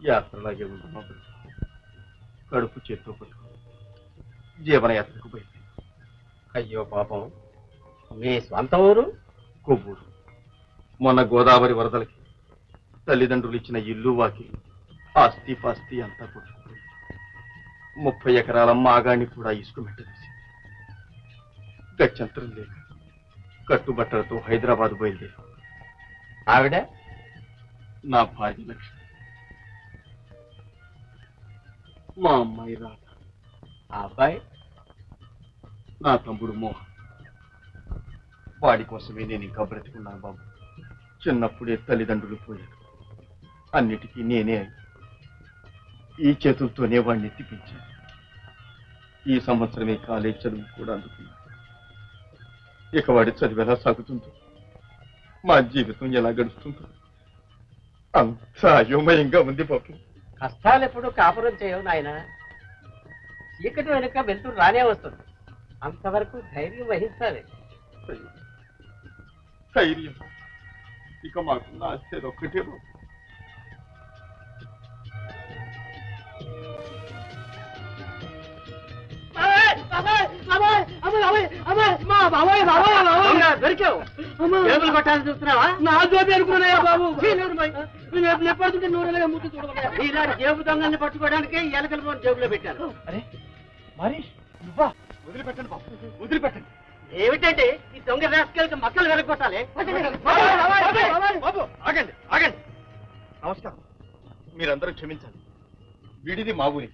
యాత్రలాగే ఉంది మా బ్రతుకు. కడుపు చేత్తో పట్టుకు జీవనయాత్రకు బయలుదేరి. అయ్యో పాపం, మీ స్వంత ఊరు? కొవ్వూరు. మొన్న గోదావరి వరదలకి తల్లిదండ్రులు ఇచ్చిన ఇల్లు వాకి ఆస్తి పాస్తి అంతా కొట్టుకుపోయి 30 ఎకరాల మాగాణ్ణి కూడా ఇసుక మెట్టవేసి గత్యంతరం లేక కట్టుబట్టలతో హైదరాబాద్ బయలుదేరి. ఆవిడ? నా భార్య లక్ష్మి. మా అమ్మాయి రాధ. ఆ అబ్బాయి? నా తమ్ముడు మోహన్. వాడి కోసమే నేను ఇంకా బ్రతికున్నాను బాబు. చిన్నప్పుడే తల్లిదండ్రులు పోయారు. అన్నిటికీ నేనే అయి ఈ చేతులతోనే వాడిని ఎత్తిపించాను. ఈ సంవత్సరమే కాలేజ్ చదువు కూడా అందుకున్నాను. ఇక వాడి చదువు ఎలా సాగుతుందో, మా జీవితం ఎలా గడుస్తుందో అంతా అయోమయంగా ఉంది బాబు. కష్టాలు ఎప్పుడు కాపురం చేయవు నాయన. చీకటి వెనుక వెళ్తూ రానే వస్తుంది. అంతవరకు ధైర్యం వహించాలి. ధైర్యం ఇక మాకు ఆశ్చర్యం ఒక్కటే బాబు. దొరికావు. జేబులు కొట్టాలని చూస్తున్నావా? నా జోబి అనుకున్నాయా బాబు? ఎప్పటింటే నూనెలుగా ముద్దు చూడమయ్యా. ఇలాంటి జేబు దొంగల్ని పట్టుకోవడానికి ఎలకల ఫోన్ జేబులో పెట్టారు. అరే మరి నువ్వా? వదిలిపెట్టండి బాబు, వదిలిపెట్టండి. ఏమిటంటే ఈ దొంగ రాసుకెళ్ళి మక్కలు వెరగొట్టాలి. బాబు ఆగండి, ఆగండి. నమస్కారం. మీరందరూ క్షమించాలి. వీడిది మా ఊరి.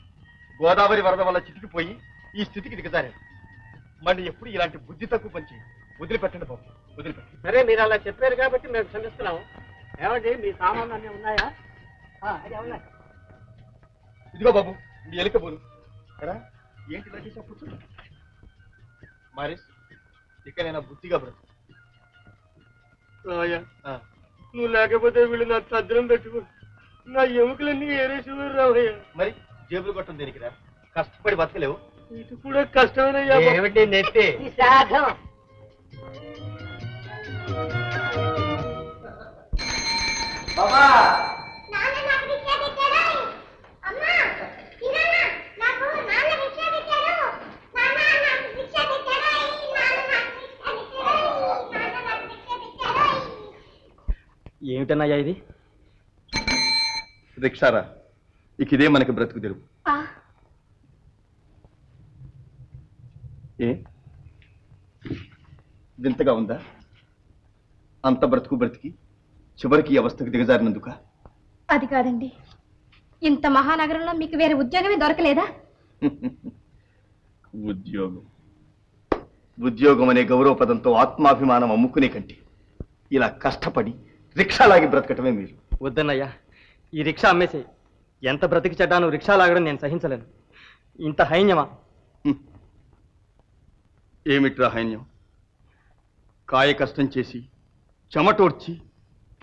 గోదావరి వరద వల్ల చితికిపోయి ఈ స్థితికి దిగజారారు. మళ్ళీ ఎప్పుడు ఇలాంటి బుద్ధి తక్కువ పని చేయండి. వదిలిపెట్టండి బాబు, వదిలిపెట్టండి. సరే, మీరు అలా చెప్పారు కాబట్టి మేము క్షమిస్తున్నాము. ఏమండి, మీ సామాన్లు అన్నీ ఉన్నాయా? అది ఉన్నాయి. ఇదిగో బాబు మీ ఎలుక పోను. సరే ఏంటి ఇలా చేసా? కూర్చోండి. మారిస్, ఇక నేను బుద్ధిగా బ్రతు. నువ్వు లేకపోతే వీళ్ళు నా తద్రం పెట్టుకో. నా ఎముకలన్నీ ఏరేసేవారు రావయ్యా. మరి జేబులు కొట్టం దేనికిరా? కష్టపడి బతకలేవు. ఇది కూడా కష్టమేనయ్యా. ఏమిటి నెత్తి? ఏమిటన్నయ్యా ఇది? రిక్షారా, ఇక ఇదే మనకి బ్రతుకు తెరువు. ఏ వింతగా ఉందా? అంత బ్రతుకు బ్రతికి చివరికి ఈ అవస్థకు దిగజారినందుక? అది కాదండి, ఇంత మహానగరంలో మీకు వేరే ఉద్యోగమే దొరకలేదా? ఉద్యోగం అనే గౌరవ పదంతో ఆత్మాభిమానం అమ్ముకునే కంటే ఇలా కష్టపడి రిక్షాలాగి బ్రతకటమే మీరు. వద్దన్నయ్యా, ఈ రిక్షా అమ్మేసి ఎంత బ్రతికి చెడ్డాను రిక్షా లాగడం నేను సహించలేను. ఇంత హైన్యమా? ఏమిట్రా హైన్యం? కాయ కష్టం చేసి చెమటోడ్చి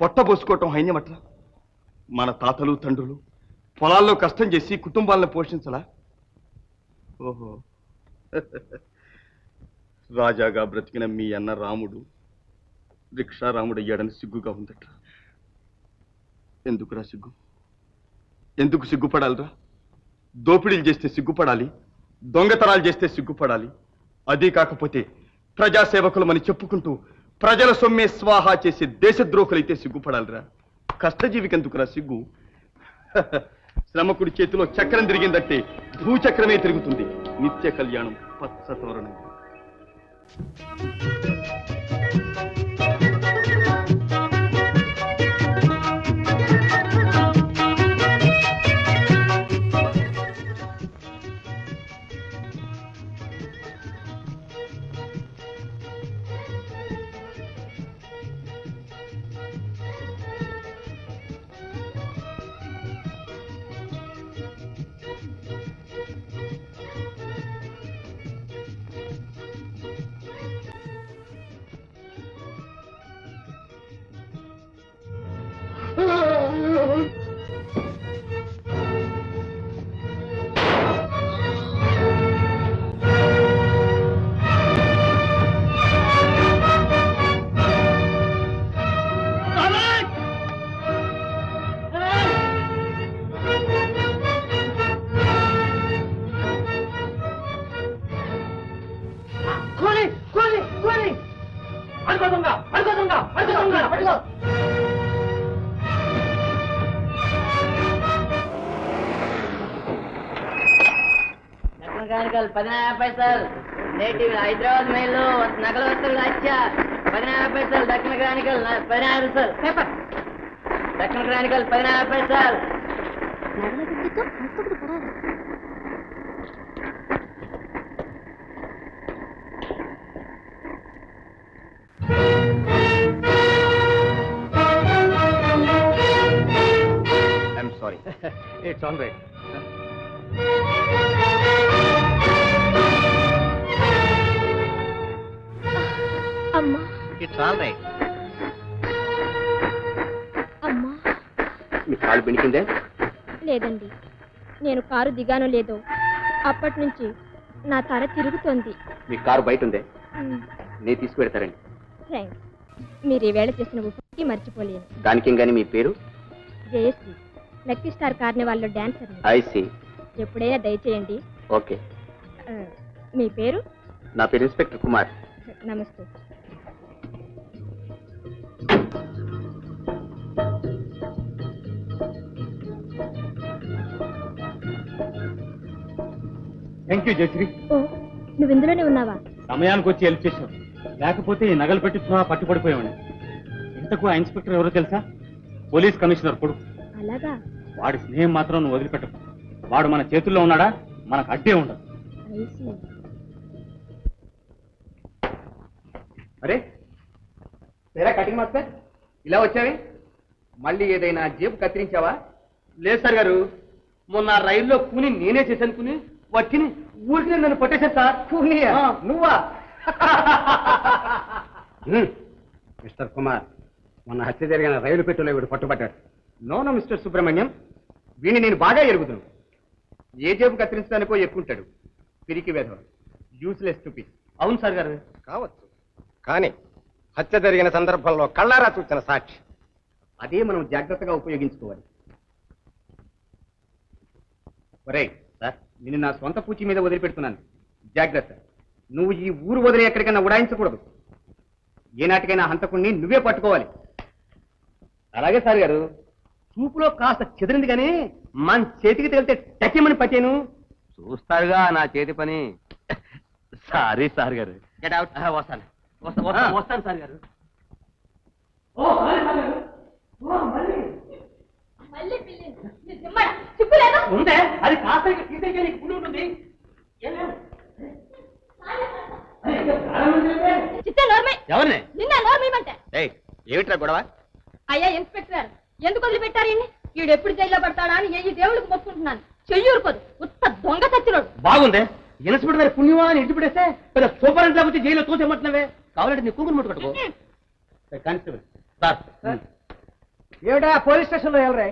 పొట్టబోసుకోవటం హైన్యమట్రా? మన తాతలు తండ్రులు పొలాల్లో కష్టం చేసి కుటుంబాలను పోషించలా? ఓహో, రాజాగా బ్రతికిన మీ అన్న రాముడు రిక్షా రాముడు అయ్యాడని సిగ్గుగా ఉందట. ఎందుకురా సిగ్గు? ఎందుకు సిగ్గుపడాలిరా? దోపిడీలు చేస్తే సిగ్గుపడాలి, దొంగతనాలు చేస్తే సిగ్గుపడాలి. అదీ కాకపోతే ప్రజాసేవకులమని చెప్పుకుంటూ ప్రజల సొమ్మే స్వాహా చేసే దేశద్రోహులైతే సిగ్గుపడాలిరా. కష్టజీవికి ఎందుకురా సిగ్గు? శ్రమకుడి చేతిలో చక్రం తిరిగిందంటే భూచక్రమే తిరుగుతుంది. నిత్య కళ్యాణం పచ్చతోరణం. క్రానికల్ 14 పైసలు. నేటివ్ హైదరాబాద్ మెయిల్లో నగల వస్తువులు హత్య 14 పైసలు. దక్షిణ క్రానికల్ 16 పైసలు. పేపర్ దక్షిణ క్రానికల్ 14 పైసలు. I'm sorry. It's all right. అమ్మా ఇట్స్ ఆల్ రైట్. అమ్మా మీ కాలు బెణికిందే? లేదండి, నేను కారు దిగానో లేదో అప్పటి నుంచి నా తల తిరుగుతోంది. మీ కారు బయట ఉందే, నేను తీసుకువెడతారండి. థ్యాంక్స్. మీరు ఈవేళ చేసిన ఉపకి మర్చిపోలేను. దానికేం గాని మీ పేరు? జయశ్రీ, లక్కీ స్టార్ కార్నివాల్లో డాన్సర్. ఐసి. ఎప్పుడైనా దయచేయండి. ఓకే. మీ పేరు? నా పేరు ఇన్స్పెక్టర్ కుమార్. నమస్తే. Thank you Jayashree. ఓ, నువ్వు ఇందులోనే ఉన్నావా? సమయానికి వచ్చి హెల్ప్ చేశావు. లేకపోతే ఈ నగలు పెట్టి పట్టుబడిపోయావండి. ఇంతకు ఆ ఇన్స్పెక్టర్ ఎవరో తెలుసా? పోలీస్ కమిషనర్ కొడుకు. అలాగా? వాడి స్నేహం మాత్రం నువ్వు వదిలిపెట్టకు. వాడు మన చేతుల్లో ఉన్నాడా మనకు అడ్డే ఉండదు. అరే తెరా కటింగ్ మాస్టర్, ఇలా వచ్చావి? మళ్ళీ ఏదైనా జేబు కత్తిరించావా? లేదు సార్ గారు, మొన్న రైల్లో కూని నేనే చేశాను. కూని వచ్చిని ఊరికి నన్ను పట్టేశారు సార్. కూనియా? నువ్వా? మిస్టర్ కుమార్, మొన్న హత్య జరిగిన రైలు పెట్టులో వీడు పట్టుబట్టాడు. నో మిస్టర్ సుబ్రహ్మణ్యం, వీడిని నేను బాగా ఎరుగుతాను. ఏ జేబు కత్తిరించడానికో ఎక్కుంటాడు. పిరికి వేధవ, యూస్లెస్ స్టూపిడ్. అవును సార్ గారు. కావచ్చు, కానీ హత్య జరిగిన సందర్భంలో కళ్ళారా చూసిన సాక్షి. అదే మనం జాగ్రత్తగా ఉపయోగించుకోవాలి. ఒరేయ్ సార్, నేను నా సొంత పూచి మీద వదిలిపెడుతున్నాను. జాగ్రత్త, నువ్వు ఈ ఊరు వదిలి ఎక్కడికైనా ఉడాయించకూడదు. ఏనాటికైనా హంతకుణ్ణి నువ్వే పట్టుకోవాలి. అలాగే సార్ గారు. చూపులో కాస్త చెదిరింది కానీ మన చేతికి తగిలితే టక్యమని పట్టాను. చూస్తారుగా నా చేతి పని. సారీ సార్ గారు. Get out. వస్తాను వస్తాను సార్ గారు. ఉందే అది కాస్త తీసేకే నీకు పుణ్యం ఉంటుంది. ఎవరిని? నిన్న నోర్మేమంటే ఏమిట్రా గొడవ? అయ్యా ఇన్స్పెక్టర్, ఎందుకు వదిలిపెట్టారు ఈయన్ని? వీడు ఎప్పుడు జైల్లో పడతాడా అని ఏ దేవుడికి మొక్కుకుంటున్నాను. చెయ్యూరుకోదు, ఉత్త దొంగ చచ్చినోడు. బాగుందే, ఇన్స్పెక్టర్ గారి పుణ్యమా అని ఇంటి పెడేస్తే పెద్ద సూపర్ ఇంట్లో వచ్చి జైల్లో తోసేమంటున్నావే. కావాలంటే నీ కూతురు ముట్టుకట్టుకో. Constable sir. ఏమిటా పోలీస్ స్టేషన్ లో ఎవరే?